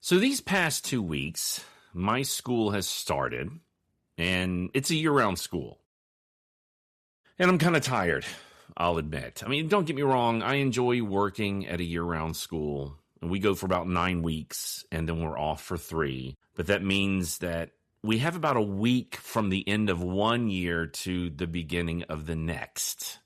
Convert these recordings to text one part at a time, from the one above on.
So these past 2 weeks, my school has started, and it's a year-round school. And I'm kind of tired, I'll admit. I mean, don't get me wrong, I enjoy working at a year-round school. And we go for about 9 weeks, and then we're off for 3. But that means that we have about a week from the end of one year to the beginning of the next.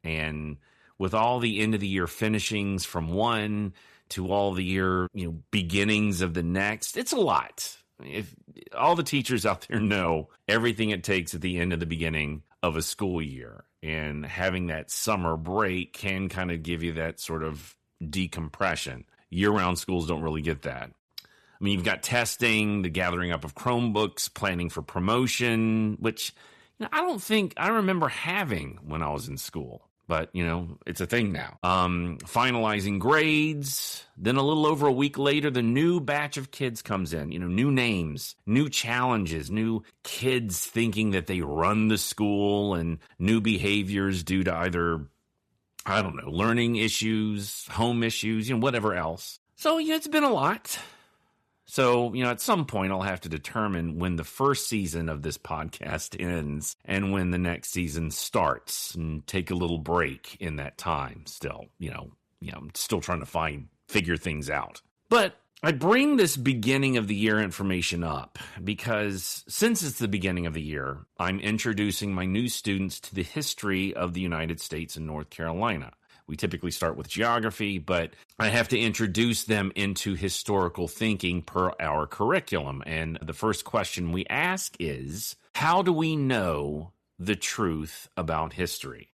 And with all the end of the year finishings from one to all the year, beginnings of the next, it's a lot. If all the teachers out there know everything it takes at the end of the beginning of a school year, and having that summer break can kind of give you that sort of decompression. Year-round schools don't really get that. I mean, you've got testing, the gathering up of Chromebooks, planning for promotion, which I don't think I remember having when I was in school. But, it's a thing now. Finalizing grades. Then a little over a week later, the new batch of kids comes in. New names, new challenges, new kids thinking that they run the school, and new behaviors due to either, learning issues, home issues, whatever else. So, it's been a lot. So, at some point I'll have to determine when the first season of this podcast ends and when the next season starts, and take a little break in that time still. I'm still trying to figure things out. But I bring this beginning of the year information up because since it's the beginning of the year, I'm introducing my new students to the history of the United States and North Carolina. We typically start with geography, but I have to introduce them into historical thinking per our curriculum. And the first question we ask is, how do we know the truth about history?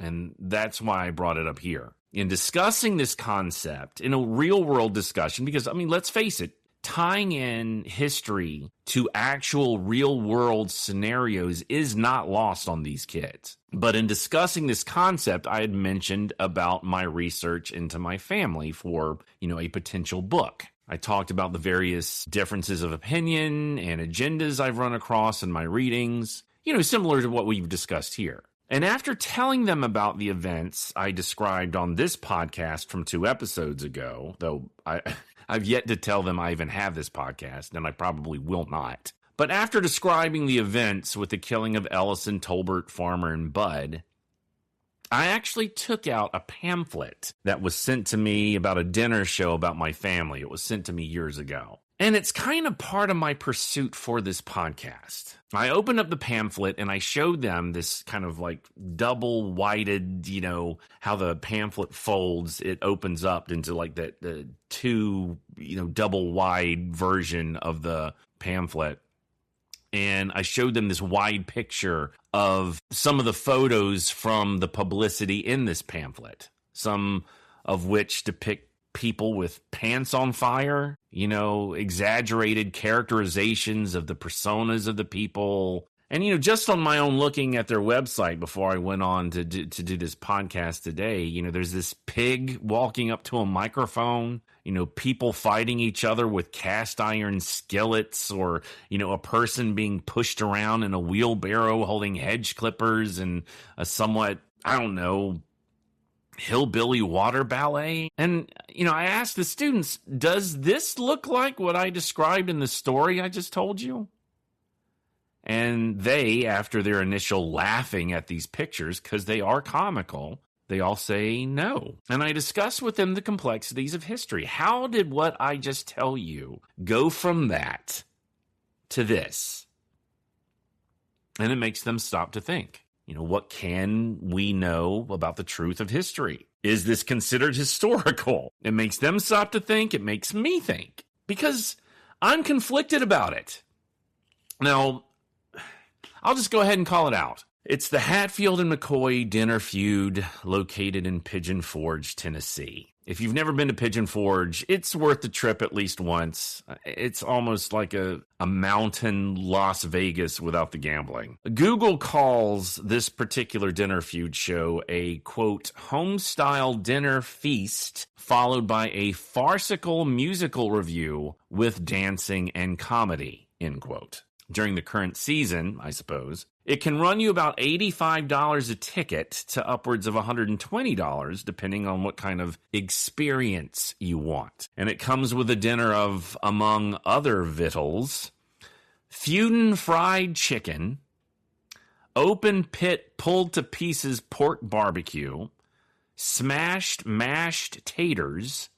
And that's why I brought it up here. In discussing this concept in a real-world discussion, because, let's face it, tying in history to actual real-world scenarios is not lost on these kids. But in discussing this concept, I had mentioned about my research into my family for, a potential book. I talked about the various differences of opinion and agendas I've run across in my readings, similar to what we've discussed here. And after telling them about the events I described on this podcast from 2 episodes ago, though I've yet to tell them I even have this podcast, and I probably will not. But after describing the events with the killing of Ellison, Tolbert, Farmer, and Bud, I actually took out a pamphlet that was sent to me about a dinner show about my family. It was sent to me years ago. And it's kind of part of my pursuit for this podcast. I opened up the pamphlet and I showed them this kind of like double-wided, how the pamphlet folds. It opens up into like the 2, double-wide version of the pamphlet. And I showed them this wide picture of some of the photos from the publicity in this pamphlet, some of which depict people with pants on fire, exaggerated characterizations of the personas of the people. And, just on my own looking at their website before I went on to do this podcast today, there's this pig walking up to a microphone, people fighting each other with cast iron skillets, or, a person being pushed around in a wheelbarrow holding hedge clippers, and a somewhat, hillbilly water ballet. And, I asked the students, does this look like what I described in the story I just told you? And they, after their initial laughing at these pictures, because they are comical, they all say no. And I discuss with them the complexities of history. How did what I just tell you go from that to this? And it makes them stop to think. What can we know about the truth of history? Is this considered historical? It makes them stop to think. It makes me think. Because I'm conflicted about it. Now, I'll just go ahead and call it out. It's the Hatfield and McCoy dinner feud located in Pigeon Forge, Tennessee. If you've never been to Pigeon Forge, it's worth the trip at least once. It's almost like a mountain Las Vegas without the gambling. Google calls this particular dinner feud show a, quote, home-style dinner feast followed by a farcical musical review with dancing and comedy, end quote. during the current season, I suppose, it can run you about $85 a ticket to upwards of $120, depending on what kind of experience you want. And it comes with a dinner of, among other victuals, feud fried chicken, open pit pulled to pieces pork barbecue, smashed mashed taters,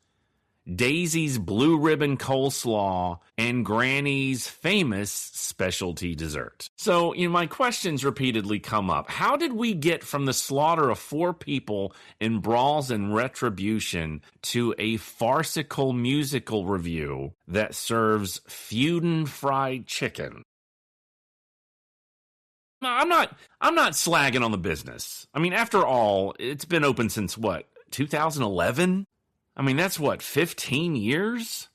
Daisy's blue ribbon coleslaw, and Granny's famous specialty dessert. So, my questions repeatedly come up. How did we get from the slaughter of 4 people in Brawls and Retribution to a farcical musical review that serves feudin' fried chicken? I'm not slagging on the business. After all, it's been open since what, 2011? That's what, 15 years?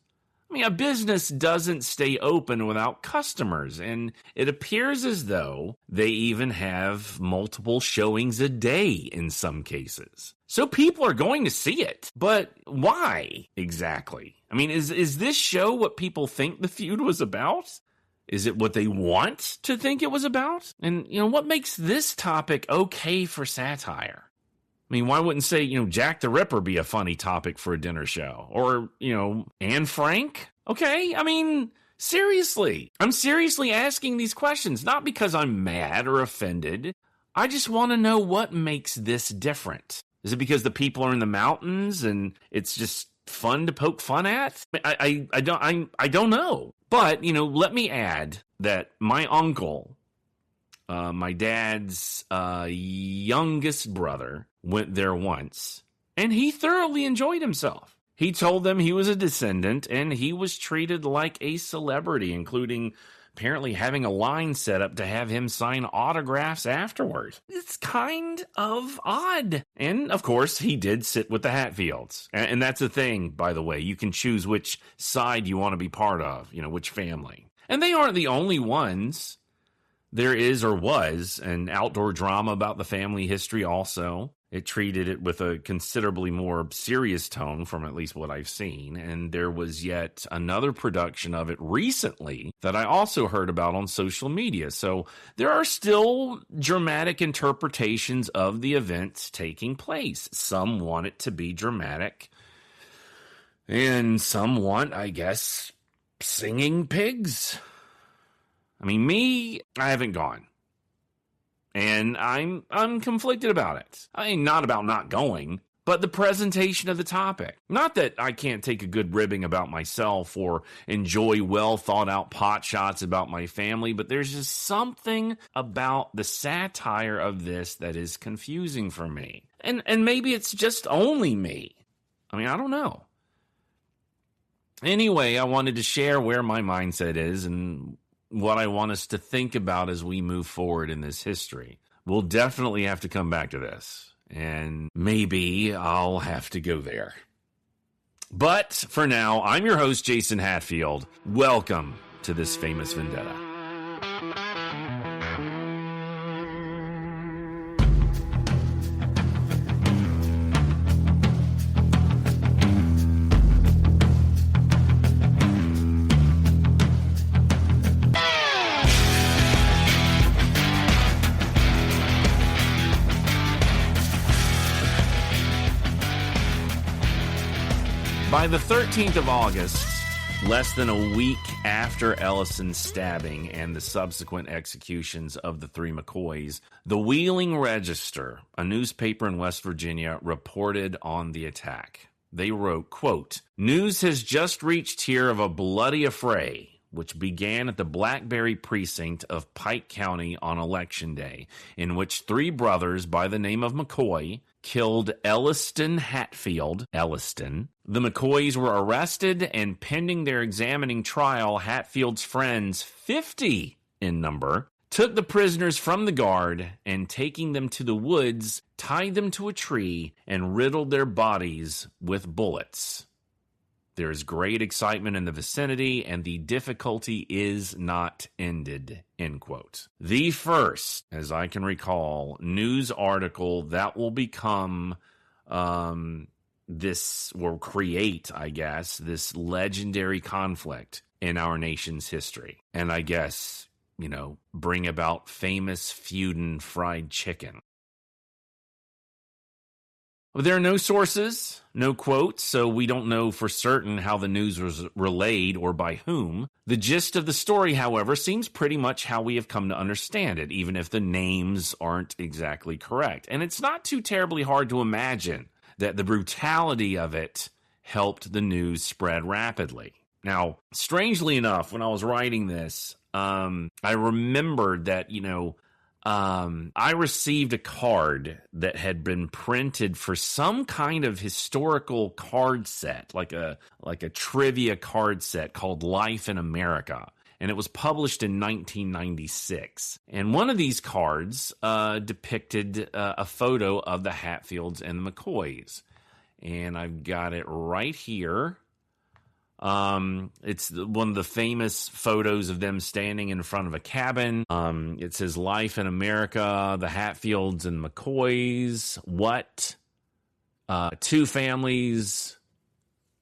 A business doesn't stay open without customers, and it appears as though they even have multiple showings a day in some cases. So people are going to see it. But why exactly? Is this show what people think the feud was about? Is it what they want to think it was about? And, what makes this topic okay for satire? Why wouldn't, say, Jack the Ripper be a funny topic for a dinner show? Or, Anne Frank? Okay, seriously. I'm seriously asking these questions, not because I'm mad or offended. I just want to know what makes this different. Is it because the people are in the mountains and it's just fun to poke fun at? I don't know. But, let me add that my uncle, my dad's youngest brother, went there once, and he thoroughly enjoyed himself. He told them he was a descendant, and he was treated like a celebrity, including apparently having a line set up to have him sign autographs afterward. It's kind of odd. And, of course, he did sit with the Hatfields. And that's the thing, by the way. You can choose which side you want to be part of, which family. And they aren't the only ones. There is, or was, an outdoor drama about the family history also. It treated it with a considerably more serious tone from at least what I've seen. And there was yet another production of it recently that I also heard about on social media. So there are still dramatic interpretations of the events taking place. Some want it to be dramatic, and some want, I guess, singing pigs. I haven't gone. And I'm conflicted about it. Not about not going, but the presentation of the topic. Not that I can't take a good ribbing about myself or enjoy well thought out pot shots about my family, but there's just something about the satire of this that is confusing for me. And maybe it's just only me. I don't know. Anyway, I wanted to share where my mindset is and what I want us to think about as we move forward in this history. We'll definitely have to come back to this, and maybe I'll have to go there. But for now, I'm your host, Jason Hatfield. Welcome to This Famous Vendetta. By the 13th of August, less than a week after Ellison's stabbing and the subsequent executions of the 3 McCoys, the Wheeling Register, a newspaper in West Virginia, reported on the attack. They wrote, quote, "News has just reached here of a bloody affray, which began at the Blackberry precinct of Pike County on Election Day, in which 3 brothers by the name of McCoy killed Elliston Hatfield. The McCoys were arrested, and pending their examining trial, Hatfield's friends, 50 in number, took the prisoners from the guard and, taking them to the woods, tied them to a tree and riddled their bodies with bullets. There is great excitement in the vicinity, and the difficulty is not ended," end quote. The first, as I can recall, news article that will become create, I guess, this legendary conflict in our nation's history. And I guess bring about famous feud and fried chicken. There are no sources, no quotes, so we don't know for certain how the news was relayed or by whom. The gist of the story, however, seems pretty much how we have come to understand it, even if the names aren't exactly correct. And it's not too terribly hard to imagine that the brutality of it helped the news spread rapidly. Now, strangely enough, when I was writing this, I remembered that, I received a card that had been printed for some kind of historical card set, like a trivia card set called Life in America. And it was published in 1996. And one of these cards depicted a photo of the Hatfields and the McCoys. And I've got it right here. It's one of the famous photos of them standing in front of a cabin. It says Life in America, the Hatfields and McCoys. What? Two families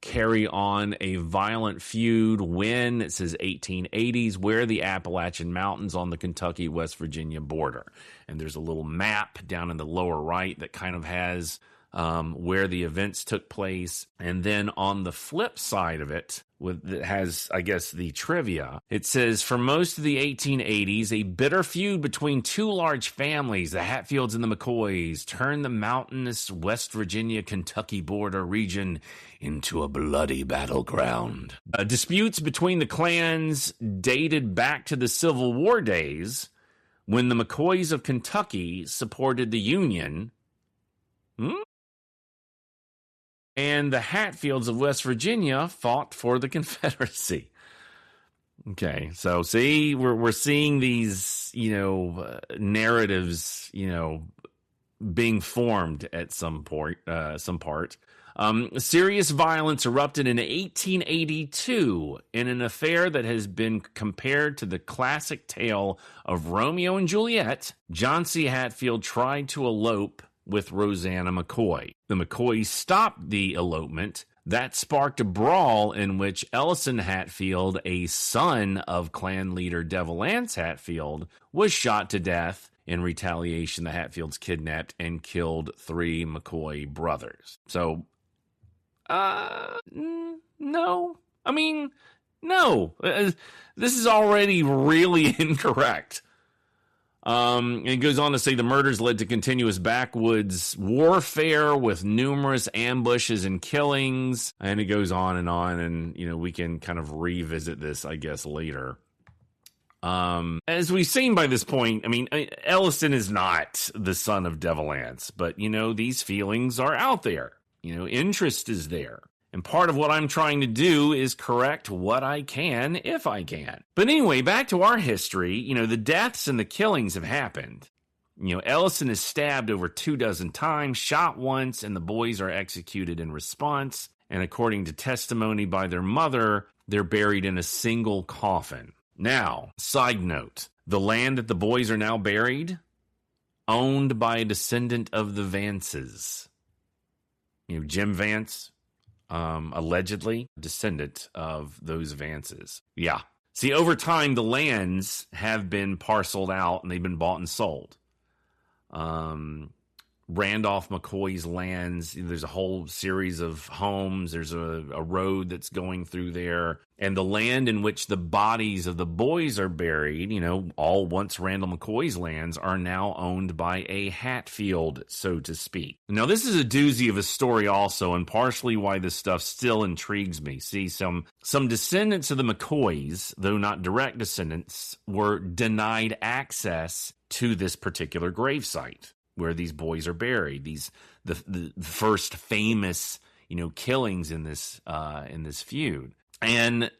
carry on a violent feud when, it says 1880s, where the Appalachian Mountains on the Kentucky-West Virginia border. And there's a little map down in the lower right that kind of has where the events took place. And then on the flip side of it, that has, I guess, the trivia, it says, for most of the 1880s, a bitter feud between two large families, the Hatfields and the McCoys, turned the mountainous West Virginia-Kentucky border region into a bloody battleground. Disputes between the clans dated back to the Civil War days, when the McCoys of Kentucky supported the Union, and the Hatfields of West Virginia fought for the Confederacy. Okay, so see, we're seeing these, narratives, being formed at some part. Serious violence erupted in 1882 in an affair that has been compared to the classic tale of Romeo and Juliet. John C. Hatfield tried to elope with Rosanna McCoy. The McCoys stopped the elopement. That sparked a brawl in which Ellison Hatfield, a son of clan leader Devil Anse Hatfield, was shot to death. In retaliation, the Hatfields kidnapped and killed 3 McCoy brothers. So, no. I mean, no. This is already really incorrect. It goes on to say the murders led to continuous backwoods warfare with numerous ambushes and killings. And it goes on, and, we can kind of revisit this, I guess, later. As we've seen by this point, Ellison is not the son of Devil Anse, but, these feelings are out there. Interest is there. And part of what I'm trying to do is correct what I can, if I can. But anyway, back to our history, the deaths and the killings have happened. Ellison is stabbed over 24 times, shot once, and the boys are executed in response. And according to testimony by their mother, they're buried in a single coffin. Now, side note, the land that the boys are now buried, owned by a descendant of the Vances. Jim Vance, allegedly descendant of those Vances. Yeah. See, over time, the lands have been parceled out and they've been bought and sold. Randolph McCoy's lands, there's a whole series of homes. There's a road that's going through there. And the land in which the bodies of the boys are buried, all once Randall McCoy's lands, are now owned by a Hatfield, so to speak. Now, this is a doozy of a story also, and partially why this stuff still intrigues me. See, some descendants of the McCoys, though not direct descendants, were denied access to this particular gravesite where these boys are buried. The first famous, killings in this feud. And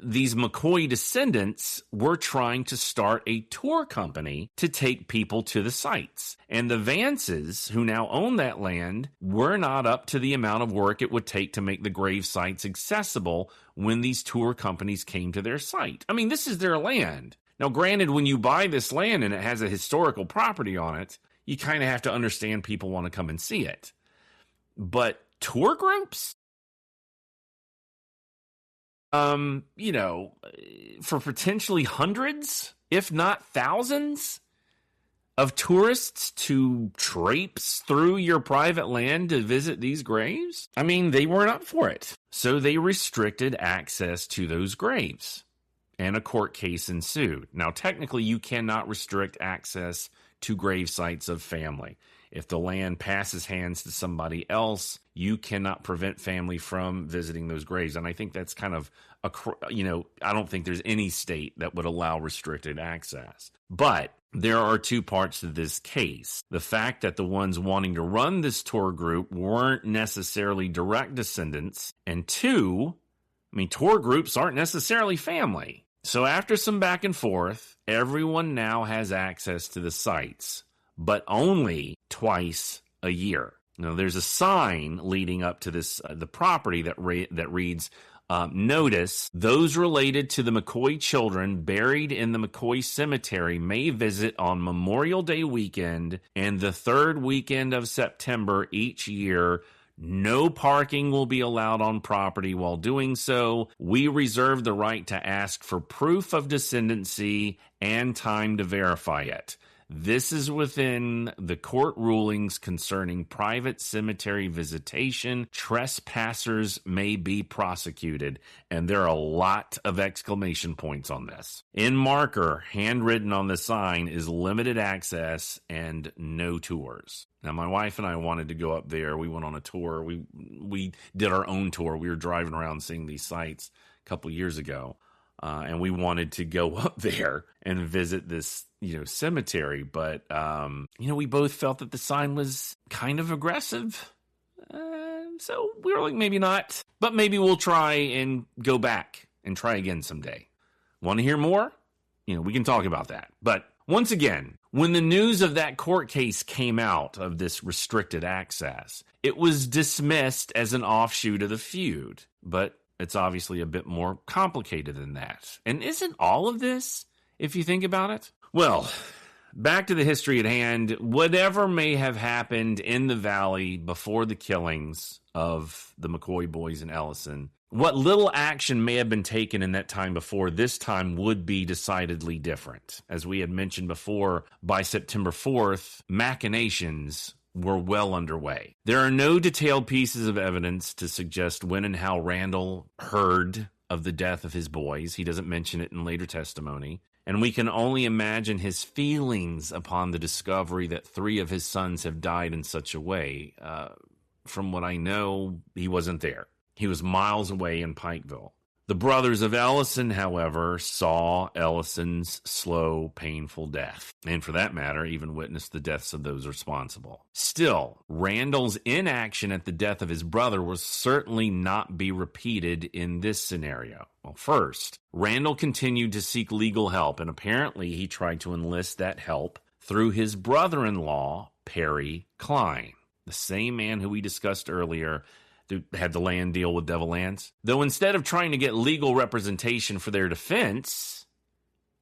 these McCoy descendants were trying to start a tour company to take people to the sites. And the Vances, who now own that land, were not up to the amount of work it would take to make the grave sites accessible when these tour companies came to their site. This is their land. Now, granted, when you buy this land and it has a historical property on it, you kind of have to understand people want to come and see it. But tour groups? For potentially hundreds if not thousands, of tourists to traipse through your private land to visit these graves? I mean, they weren't up for it. So they restricted access to those graves, and a court case ensued. Now, technically, you cannot restrict access to grave sites of family. If the land passes hands to somebody else, you cannot prevent family from visiting those graves. And I think that's kind of, I don't think there's any state that would allow restricted access. But there are two parts to this case. The fact that the ones wanting to run this tour group weren't necessarily direct descendants. And two, tour groups aren't necessarily family. So after some back and forth, everyone now has access to the sites, but only twice a year. Now, there's a sign leading up to this, the property that reads, notice, those related to the McCoy children buried in the McCoy cemetery may visit on Memorial Day weekend and the third weekend of September each year. No parking will be allowed on property while doing so. We reserve the right to ask for proof of descendancy and time to verify it. This is within the court rulings concerning private cemetery visitation. Trespassers may be prosecuted, and there are a lot of exclamation points on this. In marker, handwritten on the sign, is limited access and no tours. Now, my wife and I wanted to go up there. We went on a tour. We did our own tour. We were driving around seeing these sites a couple years ago. And we wanted to go up there and visit this, cemetery. But, we both felt that the sign was kind of aggressive. So we were like, maybe not. But maybe we'll try and go back and try again someday. Want to hear more? We can talk about that. But once again, when the news of that court case came out of this restricted access, it was dismissed as an offshoot of the feud. But it's obviously a bit more complicated than that. And isn't all of this, if you think about it? Well, back to the history at hand. Whatever may have happened in the valley before the killings of the McCoy boys in Ellison, what little action may have been taken in that time before, this time would be decidedly different. As we had mentioned before, by September 4th, machinations were well underway. There are no detailed pieces of evidence to suggest when and how Randall heard of the death of his boys. He doesn't mention it in later testimony. And we can only imagine his feelings upon the discovery that 3 of his sons have died in such a way. From what I know, he wasn't there. He was miles away in Pikeville. The brothers of Ellison, however, saw Ellison's slow, painful death, and for that matter, even witnessed the deaths of those responsible. Still, Randall's inaction at the death of his brother will certainly not be repeated in this scenario. Well, first, Randall continued to seek legal help, and apparently he tried to enlist that help through his brother-in-law, Perry Klein, the same man who we discussed earlier, who had the land deal with Devil Lands. Though instead of trying to get legal representation for their defense,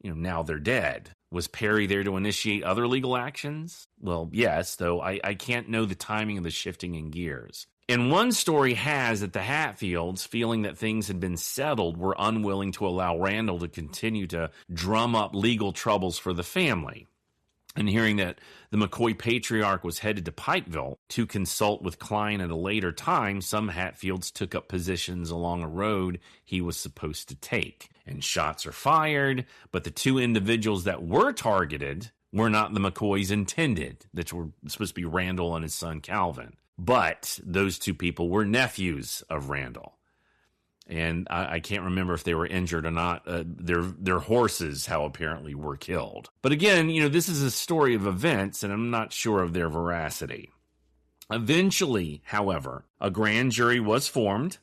now they're dead. Was Perry there to initiate other legal actions? Well, yes, though I can't know the timing of the shifting in gears. And one story has that the Hatfields, feeling that things had been settled, were unwilling to allow Randall to continue to drum up legal troubles for the family. And hearing that the McCoy patriarch was headed to Pikeville to consult with Klein at a later time, some Hatfields took up positions along a road he was supposed to take. And shots are fired, but the 2 individuals that were targeted were not the McCoys intended, that were supposed to be Randall and his son Calvin. But those 2 people were nephews of Randall. And I can't remember if they were injured or not. Their horses, how apparently, were killed. But again, this is a story of events, and I'm not sure of their veracity. Eventually, however, a grand jury was formed,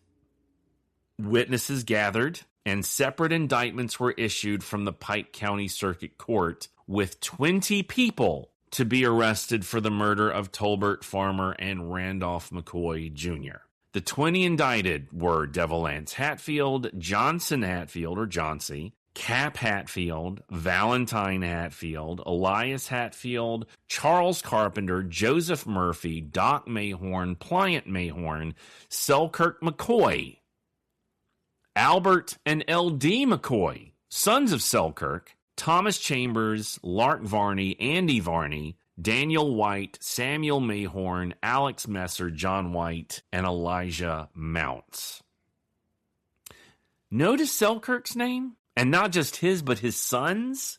witnesses gathered, and separate indictments were issued from the Pike County Circuit Court, with 20 people to be arrested for the murder of Tolbert Farmer and Randolph McCoy Jr. The 20 indicted were Devil Lance Hatfield, Johnson Hatfield, or Johnsy, Cap Hatfield, Valentine Hatfield, Elias Hatfield, Charles Carpenter, Joseph Murphy, Doc Mayhorn, Pliant Mayhorn, Selkirk McCoy, Albert and L.D. McCoy, sons of Selkirk, Thomas Chambers, Lark Varney, Andy Varney, Daniel White, Samuel Mayhorn, Alex Messer, John White, and Elijah Mounts. Notice Selkirk's name? And not just his, but his sons?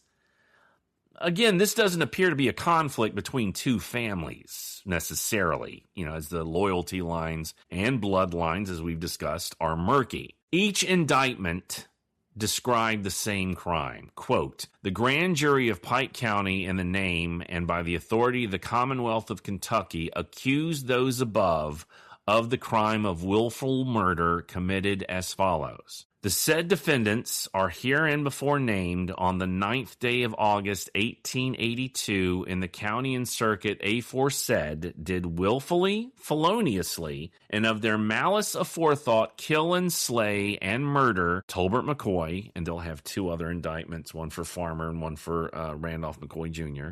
Again, this doesn't appear to be a conflict between two families, necessarily, as the loyalty lines and bloodlines, as we've discussed, are murky. Each indictment described the same crime. Quote, the grand jury of Pike County in the name and by the authority of the Commonwealth of Kentucky accused those above of the crime of willful murder committed as follows. The said defendants are hereinbefore named on the 9th day of August, 1882, in the county and circuit aforesaid, did willfully, feloniously, and of their malice aforethought kill and slay and murder Tolbert McCoy, and they'll have two other indictments, one for Farmer and one for Randolph McCoy Jr.,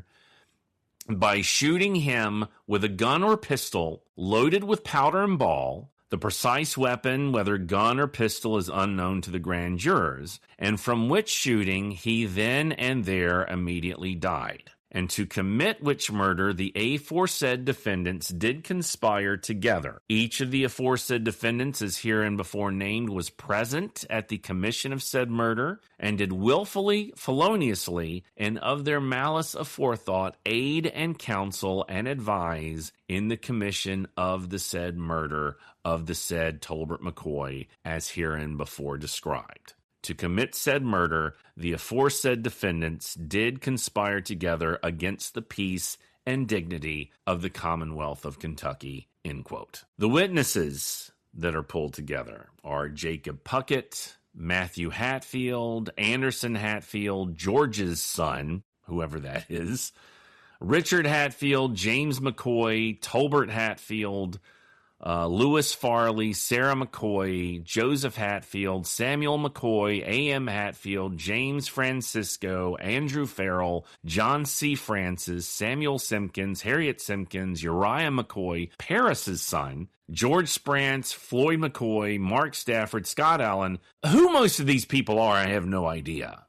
by shooting him with a gun or pistol loaded with powder and ball. The precise weapon, whether gun or pistol, is unknown to the grand jurors, and from which shooting he then and there immediately died. And to commit which murder the aforesaid defendants did conspire together. Each of the aforesaid defendants, as hereinbefore named, was present at the commission of said murder, and did willfully, feloniously, and of their malice aforethought, aid and counsel and advise in the commission of the said murder of the said Tolbert McCoy, as hereinbefore described. To commit said murder, the aforesaid defendants did conspire together against the peace and dignity of the Commonwealth of Kentucky, end quote. The witnesses that are pulled together are Jacob Puckett, Matthew Hatfield, Anderson Hatfield, George's son, whoever that is, Richard Hatfield, James McCoy, Tolbert Hatfield, Lewis Farley, Sarah McCoy, Joseph Hatfield, Samuel McCoy, A.M. Hatfield, James Francisco, Andrew Farrell, John C. Francis, Samuel Simpkins, Harriet Simpkins, Uriah McCoy, Paris's son, George Sprance, Floyd McCoy, Mark Stafford, Scott Allen. Who most of these people are, I have no idea.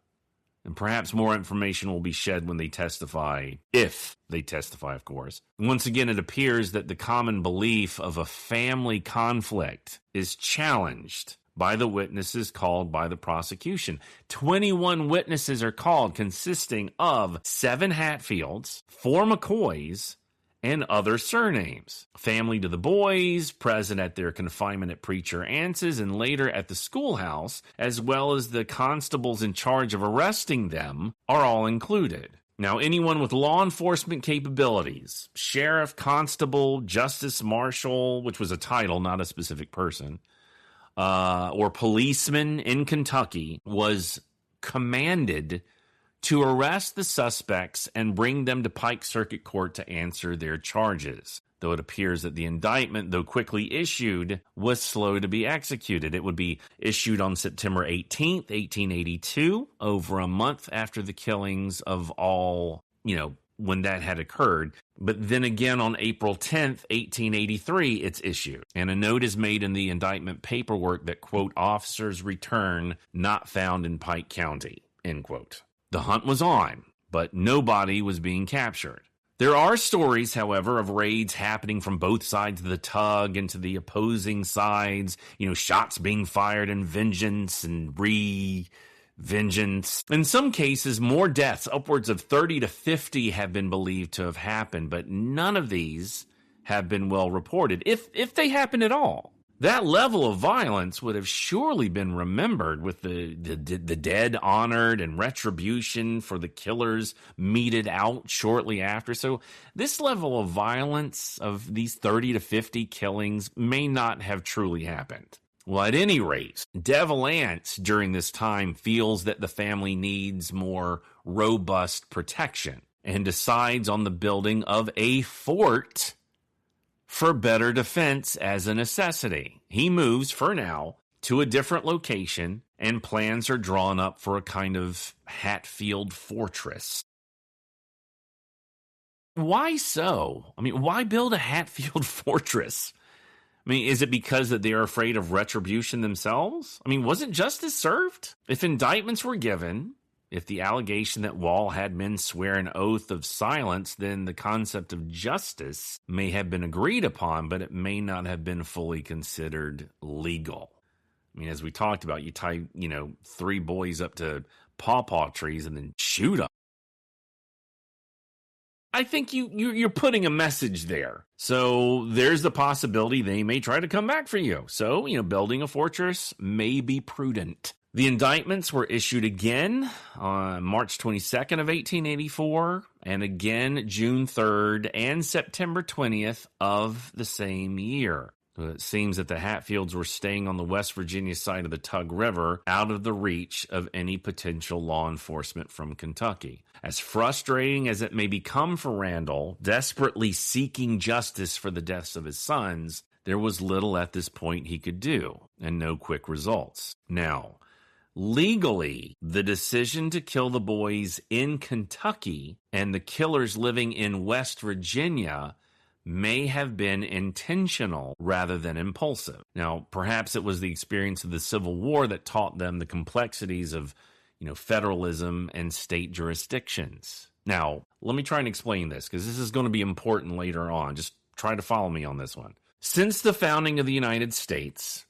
And perhaps more information will be shed when they testify, if they testify, of course. Once again, it appears that the common belief of a family conflict is challenged by the witnesses called by the prosecution. 21 witnesses are called, consisting of 7 Hatfields, 4 McCoys, and other surnames. Family to the boys, present at their confinement at Preacher Ance's and later at the schoolhouse, as well as the constables in charge of arresting them, are all included. Now, anyone with law enforcement capabilities, sheriff, constable, justice marshal, which was a title, not a specific person, or policeman in Kentucky, was commanded to arrest the suspects and bring them to Pike Circuit Court to answer their charges. Though it appears that the indictment, though quickly issued, was slow to be executed. It would be issued on September 18th, 1882, over a month after the killings of all, when that had occurred. But then again on April 10th, 1883, it's issued. And a note is made in the indictment paperwork that, quote, officers return not found in Pike County, end quote. The hunt was on, but nobody was being captured. There are stories, however, of raids happening from both sides of the tug and to the opposing sides, shots being fired in vengeance and vengeance. In some cases, more deaths, upwards of 30 to 50, have been believed to have happened, but none of these have been well reported, if they happened at all. That level of violence would have surely been remembered, with the dead honored and retribution for the killers meted out shortly after. So this level of violence of these 30 to 50 killings may not have truly happened. Well, at any rate, Devil Anse during this time feels that the family needs more robust protection and decides on the building of a fort for better defense as a necessity. He moves, for now, to a different location, and plans are drawn up for a kind of Hatfield fortress. Why so? Why build a Hatfield fortress? Is it because that they're afraid of retribution themselves? Wasn't justice served? If indictments were given, If the allegation that Wall had men swear an oath of silence, then the concept of justice may have been agreed upon, but it may not have been fully considered legal. I mean, as we talked about, you tie, 3 boys up to pawpaw trees and then shoot them. I think you're putting a message there. So there's the possibility they may try to come back for you. So, building a fortress may be prudent. The indictments were issued again on March 22nd of 1884 and again June 3rd and September 20th of the same year. It seems that the Hatfields were staying on the West Virginia side of the Tug River, out of the reach of any potential law enforcement from Kentucky. As frustrating as it may become for Randall, desperately seeking justice for the deaths of his sons, there was little at this point he could do, and no quick results. Now, legally, the decision to kill the boys in Kentucky and the killers living in West Virginia may have been intentional rather than impulsive. Now, perhaps it was the experience of the Civil War that taught them the complexities of, federalism and state jurisdictions. Now, let me try and explain this, because this is going to be important later on. Just try to follow me on this one. Since the founding of the United States,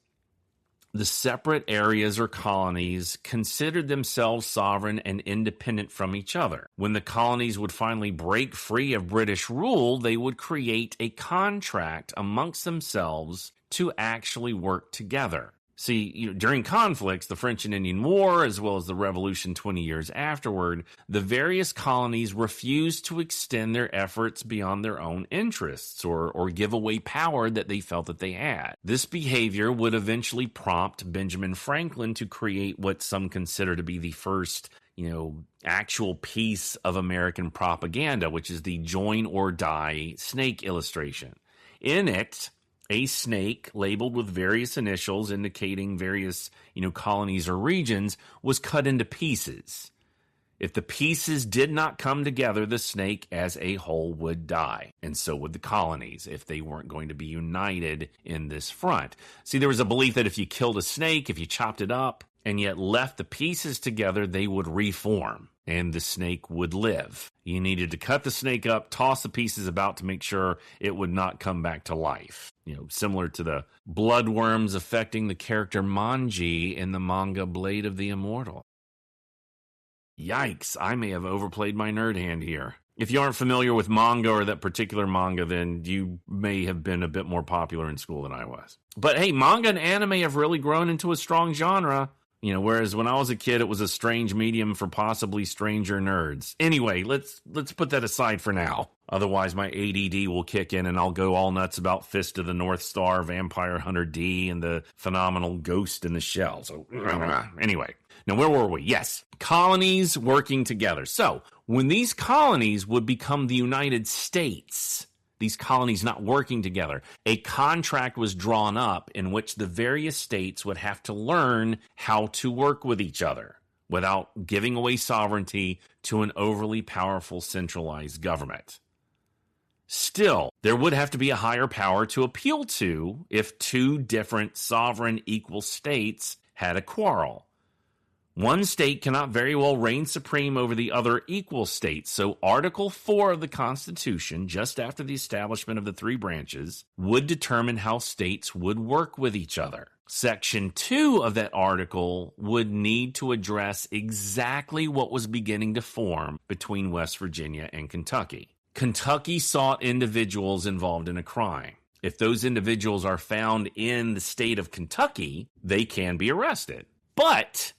the separate areas or colonies considered themselves sovereign and independent from each other. When the colonies would finally break free of British rule, they would create a contract amongst themselves to actually work together. See, during conflicts, the French and Indian War, as well as the Revolution 20 years afterward, the various colonies refused to extend their efforts beyond their own interests or give away power that they felt that they had. This behavior would eventually prompt Benjamin Franklin to create what some consider to be the first, actual piece of American propaganda, which is the join or die snake illustration. In it, a snake labeled with various initials indicating various, colonies or regions was cut into pieces. If the pieces did not come together, the snake as a whole would die. And so would the colonies if they weren't going to be united in this front. See, there was a belief that if you killed a snake, if you chopped it up, and yet left the pieces together, they would reform and the snake would live. You needed to cut the snake up, toss the pieces about to make sure it would not come back to life. Similar to the bloodworms affecting the character Manji in the manga Blade of the Immortal. Yikes, I may have overplayed my nerd hand here. If you aren't familiar with manga or that particular manga, then you may have been a bit more popular in school than I was. But hey, manga and anime have really grown into a strong genre. Whereas when I was a kid, it was a strange medium for possibly stranger nerds. Anyway, let's put that aside for now. Otherwise, my ADD will kick in and I'll go all nuts about Fist of the North Star, Vampire Hunter D, and the phenomenal Ghost in the Shell. So, anyway. Now, where were we? Yes, colonies working together. So, when these colonies would become the United States, these colonies not working together, a contract was drawn up in which the various states would have to learn how to work with each other without giving away sovereignty to an overly powerful centralized government. Still, there would have to be a higher power to appeal to if 2 different sovereign equal states had a quarrel. One state cannot very well reign supreme over the other equal states, so Article 4 of the Constitution, just after the establishment of the 3 branches, would determine how states would work with each other. Section 2 of that article would need to address exactly what was beginning to form between West Virginia and Kentucky. Kentucky sought individuals involved in a crime. If those individuals are found in the state of Kentucky, they can be arrested. But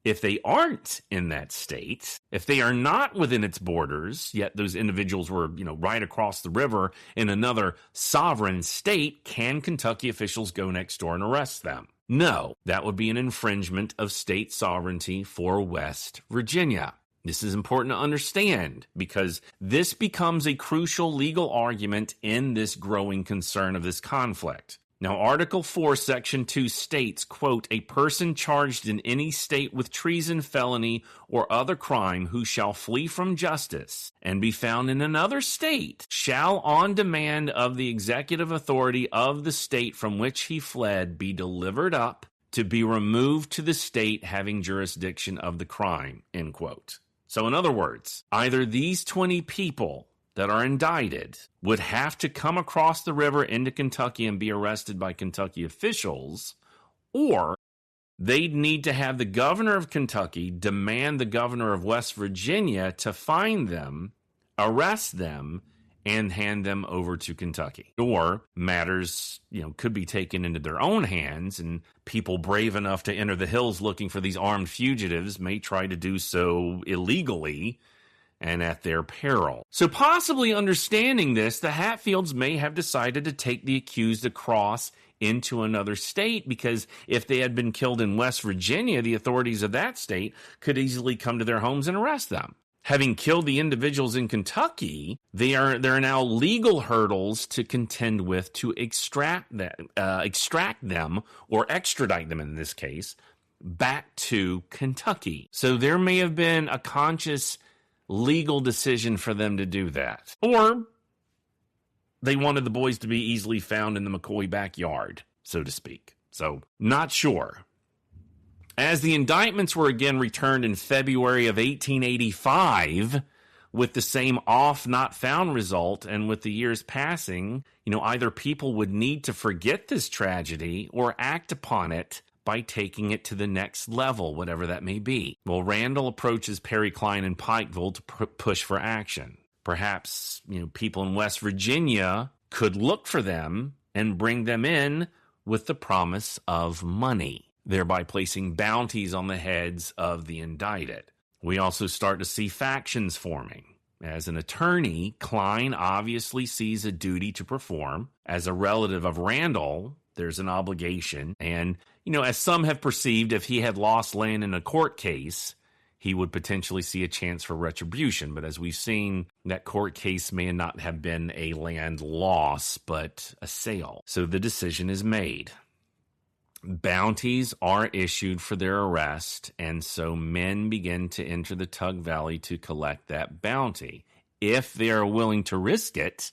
if they aren't in that state, if they are not within its borders, yet those individuals were, right across the river in another sovereign state, can Kentucky officials go next door and arrest them? No, that would be an infringement of state sovereignty for West Virginia. This is important to understand because this becomes a crucial legal argument in this growing concern of this conflict. Now, Article 4, Section 2 states, quote, "A person charged in any state with treason, felony, or other crime who shall flee from justice and be found in another state shall, on demand of the executive authority of the state from which he fled, be delivered up to be removed to the state having jurisdiction of the crime, end quote. So in other words, either these 20 people that are indicted would have to come across the river into Kentucky and be arrested by Kentucky officials, or they'd need to have the governor of Kentucky demand the governor of West Virginia to find them, arrest them, and hand them over to Kentucky. Or matters, could be taken into their own hands, and people brave enough to enter the hills looking for these armed fugitives may try to do so illegally and at their peril. So possibly understanding this, the Hatfields may have decided to take the accused across into another state, because if they had been killed in West Virginia, the authorities of that state could easily come to their homes and arrest them. Having killed the individuals in Kentucky, there are now legal hurdles to contend with to extract them, or extradite them in this case, back to Kentucky. So there may have been a conscious legal decision for them to do that. Or they wanted the boys to be easily found in the McCoy backyard, so to speak. So, not sure. As the indictments were again returned in February of 1885, with the same off not found result, and with the years passing, either people would need to forget this tragedy or act upon it by taking it to the next level, whatever that may be. Well, Randall approaches Perry Klein in Pikeville to push for action. Perhaps, people in West Virginia could look for them and bring them in with the promise of money, thereby placing bounties on the heads of the indicted. We also start to see factions forming. As an attorney, Klein obviously sees a duty to perform. As a relative of Randall, there's an obligation. And, as some have perceived, if he had lost land in a court case, he would potentially see a chance for retribution. But as we've seen, that court case may not have been a land loss, but a sale. So the decision is made. Bounties are issued for their arrest, and so men begin to enter the Tug Valley to collect that bounty. If they are willing to risk it,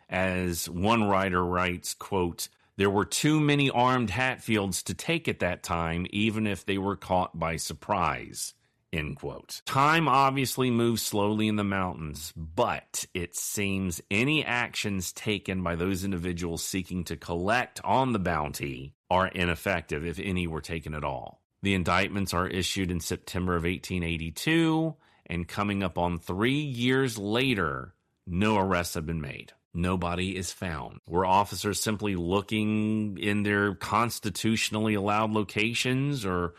as one writer writes, quote, "There were too many armed Hatfields to take at that time, even if they were caught by surprise." End quote. Time obviously moves slowly in the mountains, but it seems any actions taken by those individuals seeking to collect on the bounty are ineffective, if any were taken at all. The indictments are issued in September of 1882, and coming up on 3 years later, no arrests have been made. Nobody is found. Were officers simply looking in their constitutionally allowed locations, or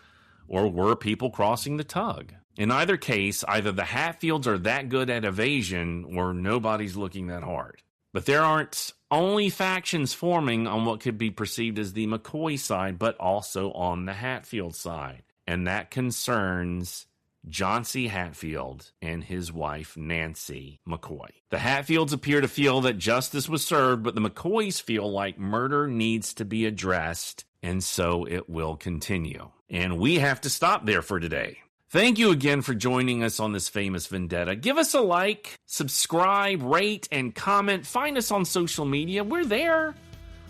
were people crossing the tug? In either case, either the Hatfields are that good at evasion, or nobody's looking that hard. But there aren't only factions forming on what could be perceived as the McCoy side, but also on the Hatfield side. And that concerns John C. Hatfield and his wife, Nancy McCoy. The Hatfields appear to feel that justice was served, but the McCoys feel like murder needs to be addressed, and so it will continue. And we have to stop there for today. Thank you again for joining us on this famous vendetta. Give us a like, subscribe, rate, and comment. Find us on social media. We're there.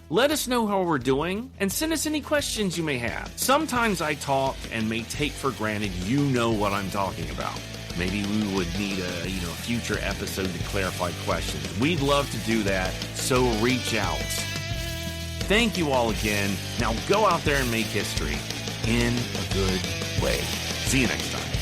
Let us know how we're doing, and send us any questions you may have. Sometimes I talk and may take for granted you know what I'm talking about. Maybe we would need a future episode to clarify questions. We'd love to do that, so reach out. Thank you all again. Now go out there and make history in a good way. See you next time.